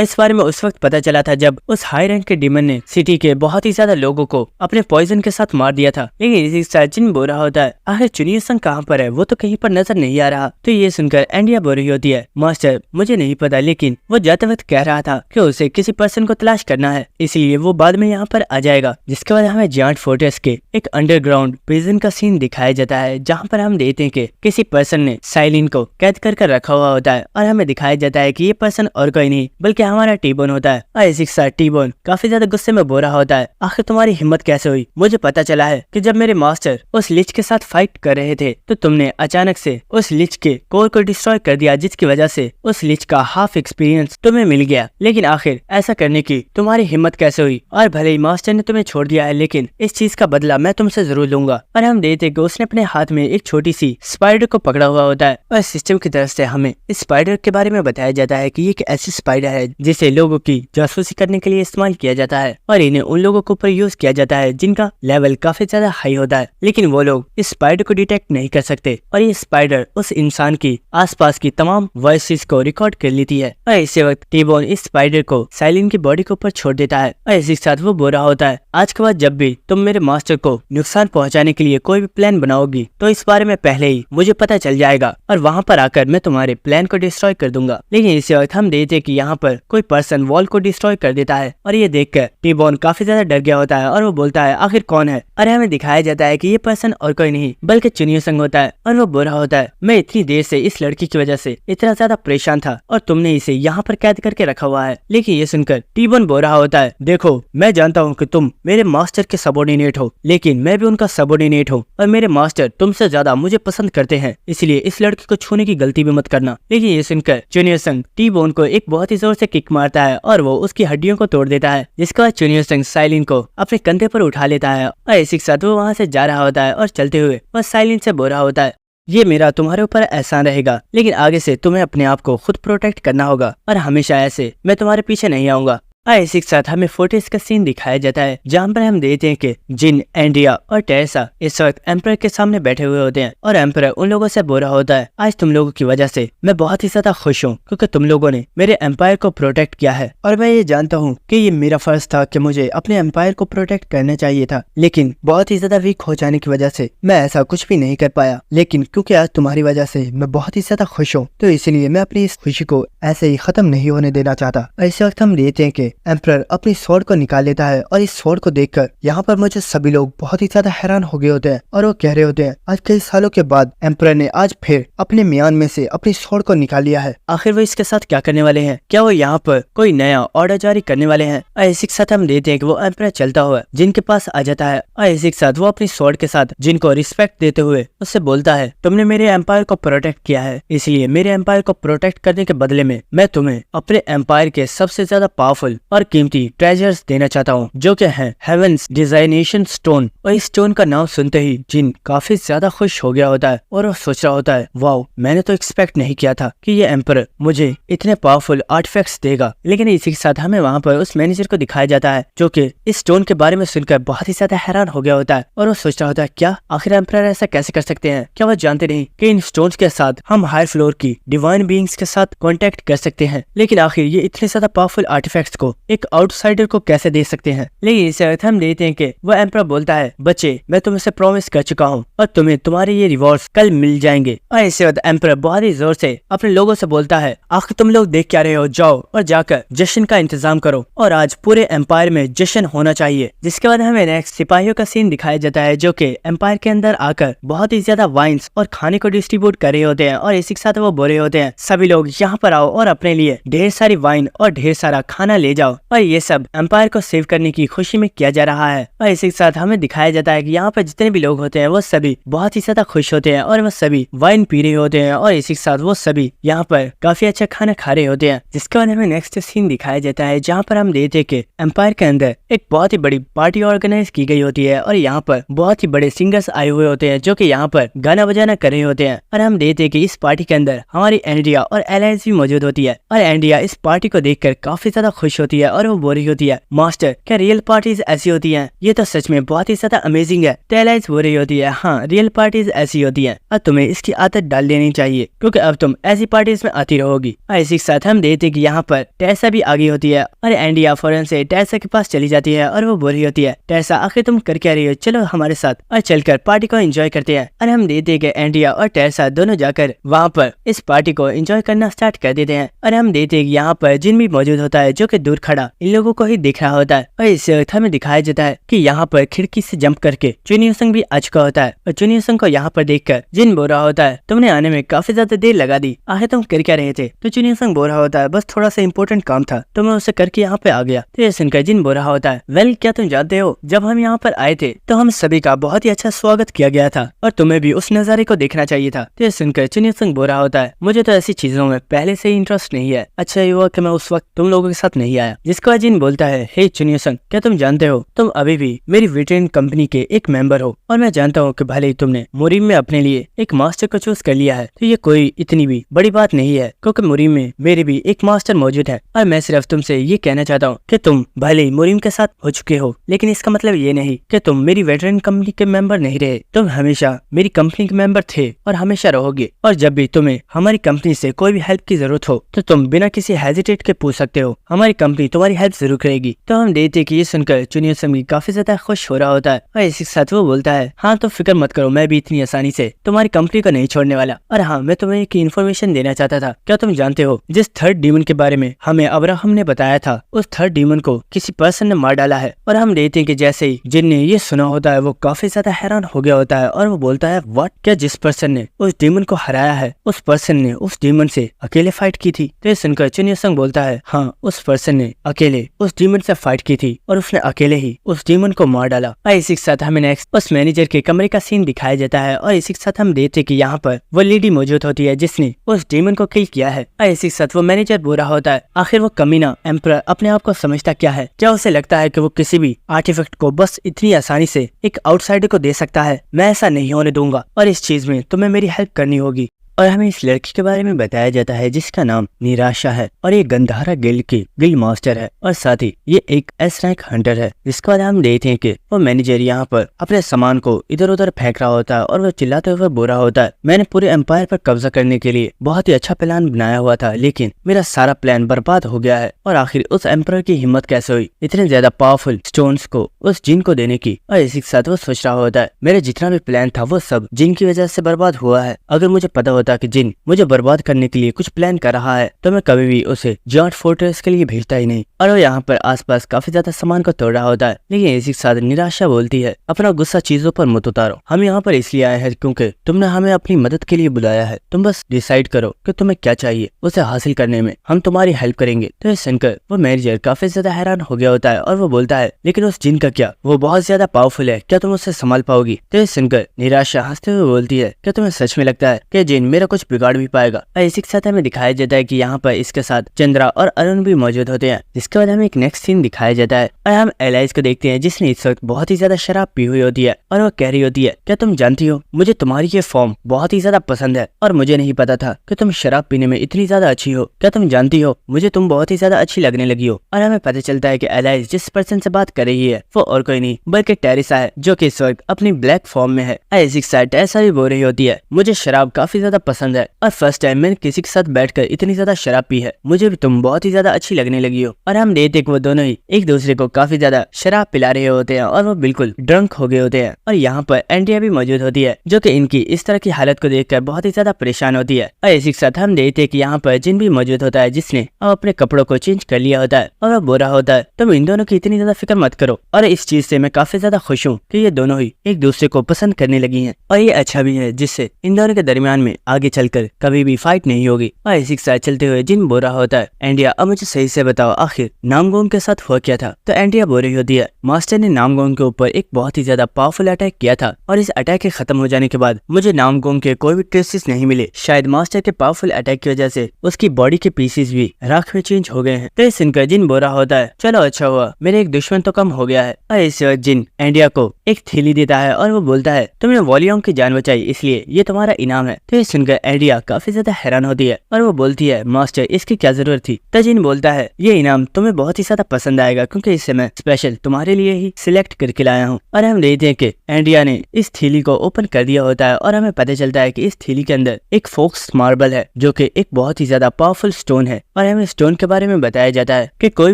इस बारे में उस वक्त पता चला था जब उस हाई रैंक के डीमन ने सिटी के बहुत ही ज्यादा लोगों को अपने पॉइजन के साथ मार दिया था। लेकिन इसी सचिन बोल रहा होता है आखिर चुनिया संग कहाँ पर है? वो तो कहीं पर नजर नहीं आ रहा। तो ये सुनकर एंडिया बोल रही होती है मास्टर मुझे नहीं पता, लेकिन वो जाते वक्त कह रहा था कि उसे किसी पर्सन को तलाश करना है, इसलिए वो बाद में यहाँ पर आ जाएगा। जिसके बाद हमें जायंट फोर्ट्रेस के एक अंडरग्राउंड प्रिजन का सीन दिखाया जाता है, जहाँ पर हम देखते हैं कि किसी पर्सन ने साइलिन को कैद कर रखा हुआ होता है। और हमें दिखाया जाता है कि ये पर्सन और कोई नहीं बल्कि हमारा टी-बोन होता है। और इसी के साथ टी-बोन काफी ज्यादा गुस्से में बोल रहा होता है आखिर तुम्हारी हिम्मत कैसे हुई? मुझे पता चला है कि जब मेरे मास्टर उस लिच के साथ फाइट कर रहे थे तो तुमने अचानक से उस लिच के कोर को डिस्ट्रॉय कर दिया, जिसकी वजह से उस लिच का हाफ एक्सपीरियंस तुम्हें मिल गया। लेकिन आखिर ऐसा करने की तुम्हारी हिम्मत कैसे हुई? और भले ही मास्टर ने तुम्हें छोड़ दिया है, लेकिन इस चीज का बदला मैं तुमसे जरूर लूंगा। और हम देखते कि उसने अपने हाथ में एक छोटी सी स्पाइडर को पकड़ा हुआ होता है। और सिस्टम की तरफ से हमें इस स्पाइडर के बारे में बताया जाता है कि ये एक ऐसी स्पाइडर है जिसे लोगों की जासूसी करने के लिए इस्तेमाल किया जाता है। और इन्हें उन लोगों के ऊपर यूज किया जाता है जिनका लेवल काफी ज्यादा हाई होता है, लेकिन वो लोग इस स्पाइडर को डिटेक्ट नहीं कर सकते। और ये स्पाइडर उस इंसान की आसपास की तमाम वॉइसेस को रिकॉर्ड कर लेती है। और इसी वक्त टी-बोन इस स्पाइडर को साइलिन की बॉडी के ऊपर छोड़ देता है। और इसी के साथ वो बोल रहा होता है आज के बाद जब भी तुम मेरे मास्टर को नुकसान पहुंचाने के लिए कोई भी प्लान बनाओगी तो इस बारे में पहले ही मुझे पता चल जाएगा और वहाँ पर आकर मैं तुम्हारे प्लान को डिस्ट्रॉय कर दूंगा। लेकिन इसी वक्त हम देखते कि यहाँ पर कोई पर्सन वॉल को डिस्ट्रॉय कर देता है। और ये देखकर टी-बोन काफी ज्यादा डर गया होता है और वो बोलता है आखिर कौन है? और हमें दिखाया जाता है कि ये पर्सन और कोई नहीं बल्कि चुनिया संग होता है। और वो बोल रहा होता है मैं इतनी देर से इस लड़की की वजह से इतना ज्यादा परेशान था और तुमने इसे यहाँ पर कैद करके रखा हुआ है। लेकिन ये सुनकर टी-बोन बोल रहा होता है देखो मैं जानता हूँ कि तुम मेरे मास्टर के सबऑर्डिनेट हो, लेकिन मैं भी उनका सबऑर्डिनेट हूँ और मेरे मास्टर तुमसे ज्यादा मुझे पसंद करते हैं, इसलिए इस लड़की को छूने की गलती भी मत करना। लेकिन ये सुनकर चुनिया संग टी-बोन को एक बहुत ही जोर से किक मारता है और वो उसकी हड्डियों को तोड़ देता है। जिसके बाद चुनिया संग साइलिन को अपने कंधे पर उठा लेता है और इसी के साथ वो वहाँ से जा रहा होता है। और चलते हुए वह साइलिन से बोल रहा होता है ये मेरा तुम्हारे ऊपर एहसान रहेगा, लेकिन आगे से तुम्हें अपने आप को खुद प्रोटेक्ट करना होगा और हमेशा ऐसे मैं तुम्हारे पीछे नहीं आऊंगा। इसी के साथ हमें फोर्ट्रेस का सीन दिखाया जाता है, जहाँ पर हम देखते हैं कि जिन, एंड्रिया और टेरेसा इस वक्त एम्परर के सामने बैठे हुए होते हैं। और एम्परर उन लोगों से बोल रहा होता है आज तुम लोगों की वजह से मैं बहुत ही ज्यादा खुश हूँ, क्योंकि तुम लोगों ने मेरे एम्पायर को प्रोटेक्ट किया है। और मैं ये जानता हूँ कि ये मेरा फर्ज था कि मुझे अपने एम्पायर को प्रोटेक्ट करना चाहिए था, लेकिन बहुत ही ज्यादा वीक हो जाने की वजह से मैं ऐसा कुछ भी नहीं कर पाया। लेकिन क्योंकि आज तुम्हारी वजह से मैं बहुत ही ज्यादा खुश हूँ, तो इसलिए मैं अपनी इस खुशी को ऐसे ही खत्म नहीं होने देना चाहता। इस वक्त हम देखते हैं कि एम्परर अपनी स्वॉर्ड को निकाल लेता है और इस स्वॉर्ड को देखकर यहाँ पर मुझे सभी लोग बहुत ही ज्यादा हैरान हो गए होते हैं। और वो कह रहे होते हैं आज कई सालों के बाद एम्परर ने आज फिर अपने म्यान में से अपनी स्वॉर्ड को निकाल लिया है। आखिर वो इसके साथ क्या करने वाले हैं? क्या वो यहाँ पर कोई नया ऑर्डर जारी करने वाले हैं? और इसी के साथ हम देखते हैं कि वो एम्परर चलता हुआ जिनके पास आ जाता है। और इसी के साथ वो अपनी स्वॉर्ड के साथ जिनको रिस्पेक्ट देते हुए उससे बोलता है तुमने मेरे एम्पायर को प्रोटेक्ट किया है, इसलिए मेरे एम्पायर को प्रोटेक्ट करने के बदले में मैं तुम्हें अपने एम्पायर के सबसे ज्यादा पावरफुल और कीमती ट्रेजर्स देना चाहता हूँ, जो कि है हेवेंस डिजाइनेशन स्टोन। और इस स्टोन का नाम सुनते ही जिन काफी ज्यादा खुश हो गया होता है और वो सोच रहा होता है वाओ, मैंने तो एक्सपेक्ट नहीं किया था कि ये एम्परर मुझे इतने पावरफुल आर्टिफैक्ट्स देगा। लेकिन इसी के साथ हमें वहाँ पर उस मैनेजर को दिखाया जाता है जो कि इस स्टोन के बारे में सुनकर बहुत ही ज्यादा हैरान हो गया होता है। और वो सोच रहा होता है क्या आखिर एम्परर ऐसा कैसे कर सकते हैं? क्या वो जानते नहीं कि इन स्टोन्स के साथ हम हायर फ्लोर की डिवाइन बीइंग्स के साथ कांटेक्ट कर सकते हैं? लेकिन आखिर ये इतने ज्यादा पावरफुल आर्टिफैक्ट्स को एक आउटसाइडर को कैसे दे सकते हैं। लेकिन इस वक्त हम देखते हैं कि वो एम्परर बोलता है, बच्चे मैं तुमसे प्रॉमिस कर चुका हूँ और तुम्हें तुम्हारे ये रिवॉर्ड्स कल मिल जाएंगे। और इस वक्त एम्परर बहुत ही जोर से अपने लोगों से बोलता है, आखिर तुम लोग देख क्या रहे हो, जाओ और जाकर जश्न का इंतजाम करो और आज पूरे एम्पायर में जश्न होना चाहिए। जिसके बाद हमें नेक्स्ट सिपाहियों का सीन दिखाया जाता है जो कि एम्पायर के अंदर आकर बहुत ही ज्यादा वाइन्स और खाने को डिस्ट्रीब्यूट कर रहे होते हैं और इसी के साथ वो बोल रहे होते हैं, सभी लोग यहाँ पर आओ और अपने लिए ढेर सारी वाइन और ढेर सारा खाना ले जाओ। और ये सब एम्पायर को सेव करने की खुशी में किया जा रहा है। और इसी के साथ हमें दिखाया जाता है कि यहाँ पर जितने भी लोग होते हैं वो सभी बहुत ही ज्यादा खुश होते हैं और वो सभी वाइन पी रहे होते हैं और इसी के साथ वो सभी यहाँ पर काफी अच्छा खाना खा रहे होते हैं। जिसके बाद हमें नेक्स्ट सीन दिखाया जाता है जहाँ पर हम देखते हैं कि एम्पायर के अंदर एक बहुत ही बड़ी पार्टी ऑर्गेनाइज की गई होती है और यहाँ पर बहुत ही बड़े सिंगर्स आए हुए होते हैं जो कि यहाँ पर गाना बजाना कर रहे होते हैं। और हम देखते हैं कि इस पार्टी के अंदर हमारी एंड्रिया और एलाइज भी मौजूद होती है और एंड्रिया इस पार्टी को देखकर काफी ज्यादा खुश होती है और वो बोल रही होती है, मास्टर क्या रियल पार्टीज ऐसी होती हैं? ये तो सच में बहुत ही ज्यादा अमेजिंग है। तो एलाइज बोल रही होती है, हाँ रियल पार्टीज ऐसी होती है और तुम्हें इसकी आदत डाल लेनी चाहिए क्योंकि अब तुम ऐसी पार्टीज में आती रहोगी। और इसी के साथ हम देखते हैं कि यहाँ पर टेसा भी आगे होती है और एंड्रिया फौरन से टेसा के पास चली जाती है और वो बोल रही होती है, टेसा आखिर तुम कर क्या रही हो, चलो हमारे साथ और चलकर पार्टी को एंजॉय करते हैं। और हम देखते हैं कि एंड्रिया और टेसा दोनों जाकर वहाँ पर इस पार्टी को एंजॉय करना स्टार्ट कर देते हैं। और हम देखते हैं कि यहाँ पर जिन भी मौजूद होता है जो कि दूर खड़ा इन लोगों को ही देख रहा होता है। और इस वक्त हमें दिखाया जाता है कि यहाँ पर खिड़की से जंप करके चुनियोसंग भी आ चुका होता है और चुनियोसंग को यहाँ पर देखकर जिन बोल रहा होता है, तुमने आने में काफी ज्यादा देर लगा दी, आखिर तुम कर क्या रहे थे? तो चुनियोसंग बोल रहा होता है, बस थोड़ा सा इंपॉर्टेंट काम था तो मैं उसे करके यहाँ पे आ गया। तो ये सुनकर जिन बोल रहा होता है, वेल क्या तुम जानते हो जब हम यहाँ पर आए थे तो हम सभी का बहुत ही अच्छा स्वागत किया गया था और तुम्हें भी उस नजारे को देखना चाहिए था। तो ये सुनकर चुनियोसंग बोल रहा होता है, मुझे तो ऐसी चीजों में पहले से ही इंटरेस्ट नहीं है, अच्छा ये हुआ कि मैं उस वक्त तुम लोगों के साथ नहीं आया। जिसके बाद जिन बोलता है, हे चुनियोसंग क्या तुम जानते हो तुम अभी भी मेरी वेटरन कंपनी के एक मेंबर हो और मैं जानता हूँ कि भले ही तुमने मुरीम में अपने लिए एक मास्टर को चूज कर लिया है तो ये कोई इतनी भी बड़ी बात नहीं है क्योंकि मुरीम में मेरे भी एक मास्टर मौजूद है और मैं सिर्फ तुमसे ये कहना चाहता हूँ कि तुम भले ही मुरीम के साथ हो चुके हो लेकिन इसका मतलब ये नहीं कि तुम मेरी वेटरन कंपनी के मेंबर नहीं रहे। तुम हमेशा मेरी कंपनी के मेंबर थे और हमेशा रहोगे और जब भी तुम्हें हमारी कंपनी से कोई भी हेल्प की जरूरत हो तो तुम बिना किसी हेजिटेट के पूछ सकते हो, हमारी कंपनी तुम्हारी हेल्प जरूर करेगी। तो हम देखते कि ये सुनकर चुनियोसंग काफी ज्यादा खुश हो रहा होता है और इसी के साथ वो बोलता है, हाँ तो फिक्र मत करो, मैं भी इतनी आसानी से तुम्हारी कंपनी को नहीं छोड़ने वाला। और हाँ मैं तुम्हें एक इन्फॉर्मेशन देना चाहता था, क्या तुम जानते हो जिस थर्ड डीमन के बारे में हमें अब्राहम ने बताया था उस थर्ड डीमन को किसी पर्सन ने मार डाला है। और हम देखते हैं कि जैसे ही जिन ने ये सुना होता है वो काफी ज्यादा हैरान हो गया होता है और वो बोलता है, व्हाट, क्या जिस पर्सन ने उस डीमन को हराया है उस पर्सन ने उस डीमन से अकेले फाइट की थी? तो ये सुनकर चुनियोसंग बोलता है, हाँ उस पर्सन ने अकेले उस डीमन से फाइट की थी और उसने अकेले ही उस डीमन को मार डाला। और इसी के साथ हमें नेक्स्ट उस मैनेजर के कमरे का सीन दिखाया जाता है और इसी के साथ हम देखते कि यहाँ पर वो लेडी मौजूद होती है जिसने उस डीमन को किल किया है। और इसी के साथ वो मैनेजर बोल रहा होता है, आखिर वो कमीना एम्परर अपने आप को समझता क्या है? क्या उसे लगता है कि वो किसी भी आर्टिफैक्ट को बस इतनी आसानी से एक आउटसाइडर को दे सकता है? मैं ऐसा नहीं होने दूंगा और इस चीज में तुम्हें मेरी हेल्प करनी होगी। और हमें इस लड़की के बारे में बताया जाता है जिसका नाम निराशा है और ये गंधारा गिल्ड की गिल्ड मास्टर है और साथ ही ये एक एस रैंक हंटर है। जिसके बाद हम देखते हैं कि वो मैनेजर यहाँ पर अपने सामान को इधर उधर फेंक रहा होता है और वो चिल्लाते हुए बोल रहा होता है, मैंने पूरे एम्पायर पर कब्जा करने के लिए बहुत ही अच्छा प्लान बनाया हुआ था लेकिन मेरा सारा प्लान बर्बाद हो गया है। और आखिर उस एम्पायर की हिम्मत कैसे हुई इतने ज्यादा पावरफुल स्टोन्स को उस जिन को देने की? और इसी के साथ वो सोच रहा होता है, मेरा जितना भी प्लान था वो सब जिन की वजह से बर्बाद हुआ है। अगर मुझे पता होता कि जिन मुझे बर्बाद करने के लिए कुछ प्लान कर रहा है तो मैं कभी भी उसे जायंट फोर्ट्रेस के लिए भेजता ही नहीं। और वो यहाँ पर आसपास काफी ज्यादा सामान को तोड़ रहा होता है। लेकिन इसी के साथ निराशा बोलती है, अपना गुस्सा चीजों पर मत उतारो, हम यहाँ पर इसलिए आए हैं क्योंकि तुमने हमें अपनी मदद के लिए बुलाया है। तुम बस डिसाइड करो कि तुम्हें क्या चाहिए, उसे हासिल करने में हम तुम्हारी हेल्प करेंगे। तो ये सुनकर वो मैनेजर काफी ज्यादा हैरान हो गया होता है और वो बोलता है, लेकिन उस जिन का क्या? वो बहुत ज्यादा पावरफुल है, क्या तुम उसे संभाल पाओगी? तो ये सुनकर निराशा हंसते हुए बोलती है, क्या तुम्हें सच में लगता है कि जिन मेरा कुछ बिगाड़ भी पाएगा? और इसी के साथ हमें दिखाया जाता है कि यहाँ पर इसके साथ चंद्रा और अरुण भी मौजूद होते हैं। जिसके बाद हमें एक नेक्स्ट सीन दिखाया जाता है और हम एलाइज को देखते हैं जिसने इस वक्त बहुत ही ज्यादा शराब पी हुई होती है और वो कह रही होती है, क्या तुम जानती हो मुझे तुम्हारी ये फॉर्म बहुत ही ज्यादा पसंद है और मुझे नहीं पता था कि तुम शराब पीने में इतनी ज्यादा अच्छी हो। क्या तुम जानती हो मुझे तुम बहुत ही ज्यादा अच्छी लगने लगी हो। और हमें पता चलता है कि एलाइज जिस पर्सन से बात कर रही है वो और कोई नहीं बल्कि टेरिसा है जो कि इस वक्त अपनी ब्लैक फॉर्म में है। इसी के साथ टेरिसा भी बोल रही होती है, मुझे शराब काफी ज्यादा ज्यादा पसंद है और फर्स्ट टाइम मैंने किसी के साथ बैठकर इतनी ज्यादा शराब पी है। मुझे भी तुम बहुत ही ज्यादा अच्छी लगने लगी हो। और हम देखते वो दोनों ही एक दूसरे को काफी ज्यादा शराब पिला रहे होते हैं और वो बिल्कुल ड्रंक हो गए होते हैं। और यहाँ पर एंड्रिया भी मौजूद होती है जो कि इनकी इस तरह की हालत को देखकर बहुत ही ज्यादा परेशान होती है। और इसी के साथ हम देखते हैं कि यहाँ पर जिन भी मौजूद होता है जिसने अब अपने कपड़ों को चेंज कर लिया होता है और वो बोरा होता है। तुम इन दोनों की इतनी ज्यादा फिक्र मत करो और इस चीज से मैं काफी ज्यादा खुश हूँ कि ये दोनों ही एक दूसरे को पसंद करने लगी हैं और ये अच्छा भी है जिससे इन दोनों के दरमियान में आगे चलकर कभी भी फाइट नहीं होगी। और इसी के साथ चलते हुए जिन बोरा होता है, एंड्रिया अब मुझे सही से बताओ आखिर नामगोंग के साथ हुआ क्या था। तो एंड्रिया बोल रही होती है मास्टर ने नामगोंग के ऊपर एक बहुत ही ज्यादा पावरफुल अटैक किया था और इस अटैक के खत्म हो जाने के बाद मुझे नामगोंग के कोई भी ट्रेसेस नहीं मिले। शायद मास्टर के पावरफुल अटैक की वजह से उसकी बॉडी के पीसेस भी राख में चेंज हो गए हैं। तो सुनकर जिन बोरा होता है चलो अच्छा हुआ मेरे एक दुश्मन तो कम हो गया है। और इस वक्त जिन एंड्रिया को एक थैली देता है और वो बोलता है तुमने वॉलियम की जान बचाई इसलिए ये तुम्हारा इनाम है। तो ये सुनकर एंड्रिया काफी ज्यादा हैरान होती है और वो बोलती है मास्टर इसकी क्या जरूरत थी। तो जिन बोलता है ये इनाम तुम्हें बहुत ही ज्यादा पसंद आएगा क्योंकि इसे मैं स्पेशल तुम्हारे लिए ही सिलेक्ट करके लाया हूँ। और हम देखते हैं कि एंड्रिया ने इस थैली को ओपन कर दिया होता है और हमें पता चलता है कि इस थैली के अंदर एक फोक्स मार्बल है जो कि एक बहुत ही ज्यादा पावरफुल स्टोन है। और हमें स्टोन के बारे में बताया जाता है कि कोई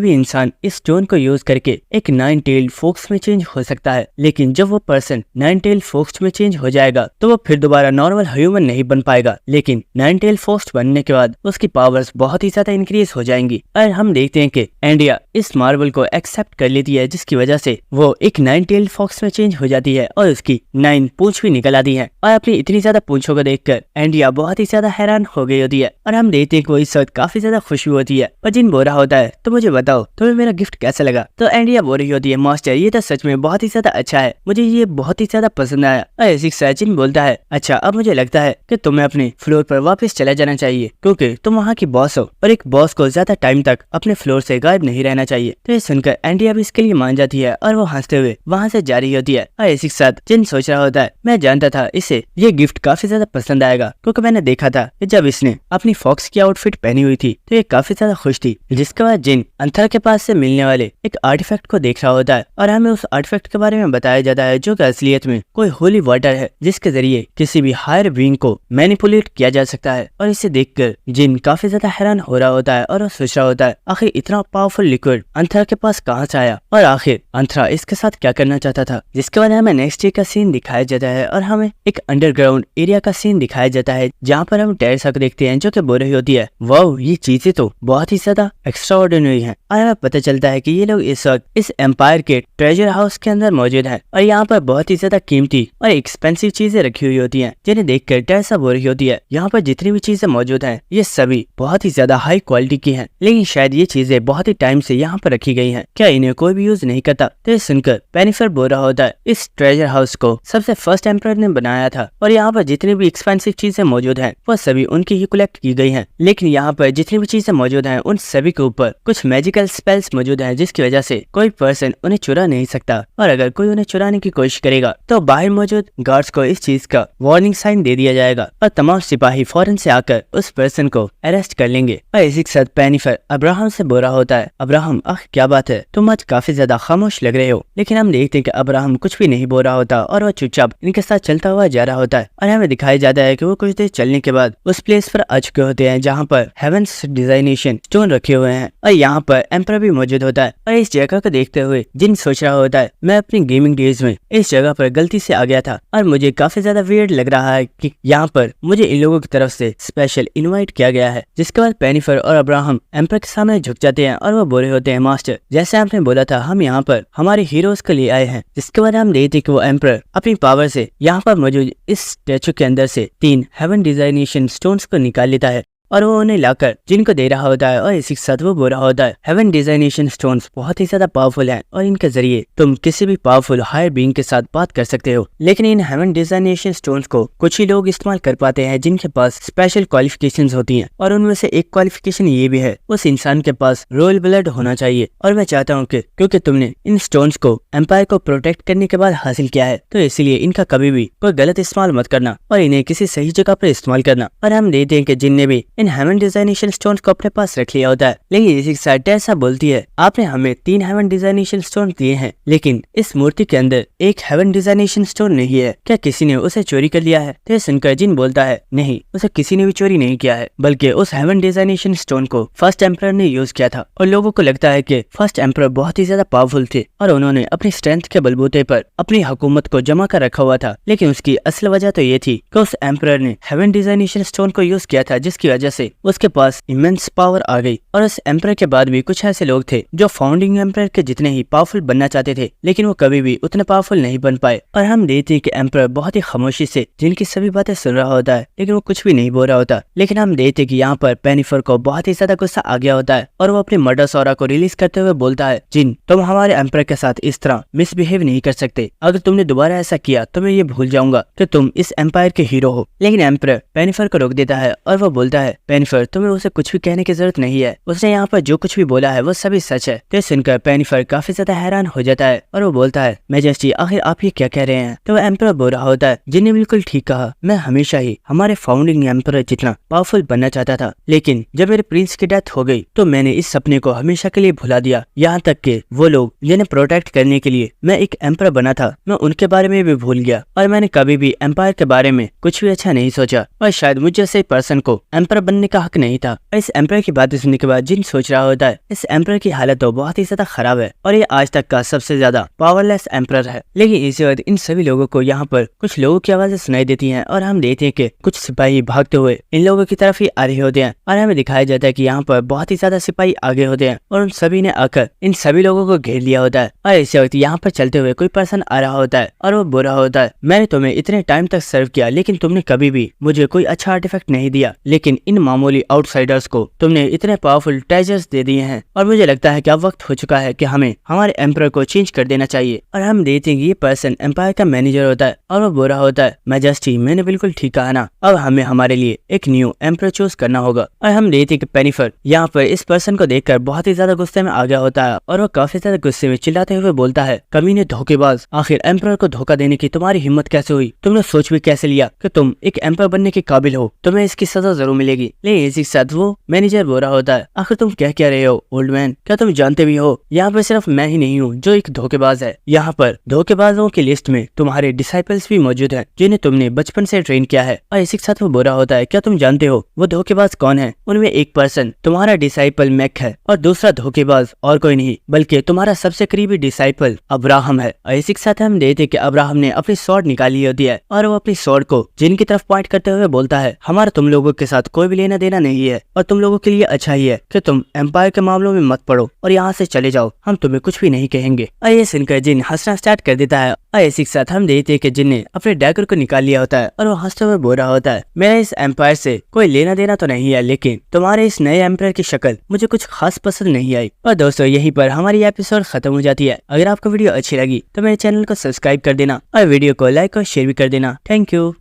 भी इंसान इस स्टोन को यूज करके एक 9 टेल्ड फोक्स में चेंज हो सकता है, लेकिन जब वो पर्सन 9 टेल्ड फोक्स में चेंज हो जाएगा तो वो फिर दोबारा नॉर्मल ह्यूमन नहीं बन पाएगा। लेकिन 9 टेल्ड फोक्स बनने के बाद उसकी पावर्स बहुत ही ज्यादा इंक्रीज हो जाएंगी। और हम देखते हैं कि एंड्रिया इस मार्बल को एक्सेप्ट कर लेती है जिसकी वजह से वो एक 9 टेल्ड फॉक्स में चेंज हो जाती है और उसकी 9 पूंछ भी निकल आती है। और अपनी इतनी ज्यादा पूंछों को देखकर एंड्रिया बहुत ही ज्यादा हैरान हो गई होती है। और हम देखते हैं कि वो इस वक्त काफी ज्यादा खुशी होती है। और जिन बोल रहा होता है तो मुझे बताओ तुम्हें मेरा गिफ्ट कैसा लगा। तो एंड्रिया बोल रही होती है मास्टर ये तो सच में बहुत ही ज्यादा अच्छा है, मुझे ये बहुत ही ज्यादा पसंद आया। और ऐसी सचिन बोलता है अच्छा अब मुझे लगता है कि तुम्हें अपने फ्लोर पर वापस चला जाना चाहिए क्योंकि तुम वहाँ की बॉस हो और एक बॉस को ज्यादा टाइम तक अपने फ्लोर से गायब नहीं रहना चाहिए। तो ये सुनकर एंड्रिया भी इसके लिए मान जाती है और वो हंसते हुए वहाँ से जा रही होती है। और इसी के साथ जिन सोच रहा होता है मैं जानता था इसे ये गिफ्ट काफी ज्यादा पसंद आएगा क्योंकि मैंने देखा था कि जब इसने अपनी फॉक्स की आउटफिट पहनी हुई थी तो ये काफी ज्यादा खुश थी। जिसके बाद जिन अंथर के पास से मिलने वाले एक आर्टिफैक्ट को देख रहा होता है और हमें उस आर्टिफैक्ट के बारे में बताया जाता है जो कि असलियत में कोई होली वाटर है जिसके जरिए किसी भी हायर बीइंग को मैनिपुलेट किया जा सकता है। और इसे देखकर जिन काफी ज्यादा हैरान हो रहा होता है और वो सोच रहा होता है आखिर इतना पावरफुल लिक्विड अंथरा के पास कहाँ से आया और आखिर अंथरा इसके साथ क्या करना चाहता था। जिसके बाद हमें नेक्स्ट डे का सीन दिखाया जाता है और हमें एक अंडरग्राउंड एरिया का सीन दिखाया जाता है जहाँ पर हम टेरेसा को देखते हैं जो कि बोल रही होती है वाओ ये चीजें तो बहुत ही ज्यादा एक्स्ट्रा ऑर्डिनरी है। और हमें पता चलता है कि ये लोग इस वक्त इस एम्पायर के ट्रेजर हाउस के अंदर मौजूद है और यहाँ पर बहुत ही ज्यादा कीमती और एक्सपेंसिव चीजें रखी हुई होती हैं जिन्हें देखकर टेरेसा बोल रही होती है यहाँ पर जितनी भी चीजें मौजूद हैं ये सभी बहुत ही ज्यादा हाई क्वालिटी की हैं, लेकिन शायद ये चीजें बहुत ही टाइम से यहाँ पर रखी गई हैं, क्या इन्हें कोई भी यूज नहीं करता। तो ये सुनकर पेनिफर बोल रहा होता है इस ट्रेजर हाउस को सबसे फर्स्ट एम्पायर ने बनाया था और यहाँ पर जितनी भी एक्सपेंसिव चीजें मौजूद हैं वो सभी उनकी ही कलेक्ट की गई हैं, लेकिन यहाँ पर जितनी भी चीजें मौजूद हैं उन सभी के ऊपर कुछ मैजिकल स्पेल्स मौजूद हैं जिसकी वजह से कोई पर्सन उन्हें चुरा नहीं सकता और अगर कोई उन्हें चुराने की कोशिश करेगा तो बाहर मौजूद गार्ड्स को इस चीज का वार्निंग साइन दे दिया जाएगा और तमाम सिपाही फौरन से आकर उस पर्सन को अरेस्ट कर लेंगे। और इसी के साथ पेनिफर अब्राहम से बोल रहा होता है अब्राहम क्या बात है तुम आज काफी ज्यादा खामोश लग रहे हो। लेकिन हम देखते हैं कि अब्राहम कुछ भी नहीं बोल रहा होता और वो चुपचाप इनके साथ चलता हुआ जा रहा होता है और हमें दिखाया जाता है कि वो कुछ देर चलने के बाद उस प्लेस पर आ चुके होते हैं जहाँ पर हेवेंस डिजाइनेशन स्टोन रखे हुए हैं और यहाँ पर एम्पर भी मौजूद होता है। और इस जगह को देखते हुए जिन सोच रहा होता है मैं अपनी गेमिंग डेज में इस जगह पर गलती से आ गया था और मुझे काफी ज्यादा वियर्ड लग रहा है कि यहाँ पर मुझे इन लोगों की तरफ से स्पेशल इनवाइट किया गया है। जिसके बाद पेनिफर और अब्राहम एम्पर के सामने झुक जाते हैं और वो बोल रहे होते हैं मास्टर जैसे आपने बोला था हम यहाँ पर हमारे हीरोज के लिए आए हैं। जिसके बाद हम देखते कि वो एम्पर अपनी पावर से यहाँ पर मौजूद इस स्टैचू के अंदर से 3 हेवन डिजाइनेशन स्टोन्स को निकाल लेता है और वो उन्हें लाकर जिनको दे रहा होता है और इसी के साथ वो बोल रहा होता है हेवन डिजाइनेशन स्टोन्स बहुत ही ज्यादा पावरफुल हैं और इनके जरिए तुम किसी भी पावरफुल हायर बीइंग के साथ बात कर सकते हो, लेकिन इन हेवन डिजाइनेशन स्टोन्स को कुछ ही लोग इस्तेमाल कर पाते हैं जिनके पास स्पेशल क्वालिफिकेशंस होती हैं और उनमें से एक क्वालिफिकेशन ये भी है उस इंसान के पास रॉयल ब्लड होना चाहिए। और मैं चाहता हूँ कि क्योंकि तुमने इन स्टोन्स को एम्पायर को प्रोटेक्ट करने के बाद हासिल किया है तो इसलिए इनका कभी भी कोई गलत इस्तेमाल मत करना और इन्हें किसी सही जगह पर इस्तेमाल करना। और हम देखते हैं कि जिन ने भी इन हेवन डिजाइनेशन स्टोन को अपने पास रख लिया होता है। लेकिन इसी के साथ टेसा बोलती है, आपने हमें 3 हेवन डिजाइनेशन स्टोन दिए हैं, लेकिन इस मूर्ति के अंदर एक हेवन डिजाइनेशन स्टोन नहीं है, क्या किसी ने उसे चोरी कर लिया है? तो ये सुनकर जिन बोलता है, नहीं, उसे किसी ने भी चोरी नहीं किया है, बल्कि उस हेवन डिजाइनेशन स्टोन को फर्स्ट एम्परर ने यूज किया था। और लोगों को लगता है कि फर्स्ट एम्परर बहुत ही ज्यादा पावरफुल थे और उन्होंने अपनी स्ट्रेंथ के बलबूते पर अपनी हुकूमत को जमा कर रखा हुआ था। लेकिन उसकी असल वजह तो ये थी कि उस एम्परर ने हेवन डिजाइनेशन स्टोन को यूज किया था, जिसकी वजह से उसके पास इमेंस पावर आ गई। और उस एम्परर के बाद भी कुछ ऐसे लोग थे जो फाउंडिंग एम्परर के जितने ही पावरफुल बनना चाहते थे, लेकिन वो कभी भी उतने पावरफुल नहीं बन पाए। और हम देखते हैं कि एम्परर बहुत ही खामोशी से जिनकी सभी बातें सुन रहा होता है, लेकिन वो कुछ भी नहीं बोल रहा होता। लेकिन हम देखते हैं कि यहाँ पर पेनिफर को बहुत ही ज्यादा गुस्सा आ गया होता है और वो अपनी मर्डर सौरा को रिलीज करते हुए बोलता है, जिन, तुम हमारे एम्परर के साथ इस तरह मिसबिहेव नहीं कर सकते। अगर तुमने दोबारा ऐसा किया तो मैं ये भूल जाऊंगा कि तुम इस एम्पायर के हीरो हो। लेकिन एम्परर पेनिफर को रोक देता है और वो बोलता है, पेनिफर, तुम्हें उसे कुछ भी कहने की जरूरत नहीं है, उसने यहाँ पर जो कुछ भी बोला है वो सभी सच है। तो सुनकर पेनिफर काफी ज्यादा हैरान हो जाता है और वो बोलता है, मैजेस्टी, आखिर आप ये क्या कह रहे हैं? तो एम्परर बोल रहा होता है, जिन्हें बिल्कुल ठीक कहा, मैं हमेशा ही हमारे फाउंडिंग एम्परर जितना पावरफुल बनना चाहता था, लेकिन जब मेरे प्रिंस की डेथ हो गई तो मैंने इस सपने को हमेशा के लिए भुला दिया। यहाँ तक कि वो लोग जिन्हें प्रोटेक्ट करने के लिए मैं एक एम्परर बना था, मैं उनके बारे में भी भूल गया और मैंने कभी भी एम्पायर के बारे में कुछ भी अच्छा नहीं सोचा और शायद मुझ जैसे पर्सन को एम्परर बनने का हक नहीं था। और इस एम्परर की बातें सुनने के बाद जिन सोच रहा होता है, इस एम्परर की हालत तो बहुत ही ज्यादा खराब है और ये आज तक का सबसे ज्यादा पावरलेस एम्परर है। लेकिन इसी वक्त इन सभी लोगों को यहाँ पर कुछ लोगों की आवाजें सुनाई देती हैं और हम देखते हैं कि कुछ सिपाही भागते हुए इन लोगों की तरफ ही आ रहे होते हैं और हमें दिखाया जाता है कि यहाँ पर बहुत ही ज्यादा सिपाही आगे होते हैं और उन सभी ने आकर इन सभी लोगों को घेर लिया होता है। और इसी वक्त यहाँ पर चलते हुए कोई पर्सन आ रहा होता है और वो बोल रहा होता है, मैंने तुम्हें इतने टाइम तक सर्व किया, लेकिन तुमने कभी भी मुझे कोई अच्छा आर्टिफैक्ट नहीं दिया, लेकिन इन मामूली आउटसाइडर्स को तुमने इतने पावरफुल ट्रेजर्स दे दिए हैं और मुझे लगता है कि अब वक्त हो चुका है कि हमें हमारे एम्परर को चेंज कर देना चाहिए। और हम देखते हैं कि ये पर्सन एम्पायर का मैनेजर होता है और वो बोल रहा होता है, मैजेस्टी, मैंने बिल्कुल ठीक कहा ना, अब हमें हमारे लिए एक न्यू एम्परर चूज करना होगा। और हम देखते हैं कि पेनिफर यहाँ पर इस पर्सन को देखकर बहुत ही ज्यादा गुस्से में आ गया होता है और वो काफी ज्यादा गुस्से में चिल्लाते हुए बोलता है, कमीने धोखेबाज, आखिर एम्परर को धोखा देने की तुम्हारी हिम्मत कैसे हुई? तुमने सोच भी कैसे लिया कि तुम एक एम्परर बनने के काबिल हो? तुम्हें इसकी सजा जरूर मिलेगी। लेकिन इसी के साथ वो मैनेजर बोल रहा होता है, आखिर तुम क्या रहे हो ओल्ड मैन? क्या तुम जानते भी हो यहाँ पर सिर्फ मैं ही नहीं हूँ जो एक धोखेबाज है, यहाँ पर धोखेबाजों की लिस्ट में तुम्हारे डिसाइपल्स भी मौजूद हैं जिन्हें तुमने बचपन से ट्रेन किया है। और इसी के साथ वो बोल रहा होता है, क्या तुम जानते हो वो धोखेबाज कौन है? उनमें एक पर्सन तुम्हारा डिसाइपल मैक है और दूसरा धोखेबाज और कोई नहीं बल्कि तुम्हारा सबसे करीबी डिसाइपल अब्राहम है। और इसी के साथ हम देखते कि अब्राहम ने अपनी स्वॉर्ड निकाली होती है और वो अपनी स्वॉर्ड को जिन की तरफ पॉइंट करते हुए बोलता है, हमारा तुम लोगों के साथ कोई भी लेना देना नहीं है और तुम लोगों के लिए अच्छा ही है कि तुम एम्पायर के मामलों में मत पड़ो और यहाँ से चले जाओ, हम तुम्हें कुछ भी नहीं कहेंगे। और ये सुनकर जिन हंसना स्टार्ट कर देता है और इसी के साथ हम देखते हैं कि जिन ने अपने डैगर को निकाल लिया होता है और वो हंसते हुए बोल रहा होता है, मेरा इस एम्पायर से कोई लेना देना तो नहीं है, लेकिन तुम्हारे इस नए एम्पायर की शक्ल मुझे कुछ खास पसंद नहीं आई। और दोस्तों यहीं पर हमारी एपिसोड खत्म हो जाती है। अगर आपको वीडियो अच्छी लगी तो मेरे चैनल को सब्सक्राइब कर देना और वीडियो को लाइक और शेयर भी कर देना। Thank you.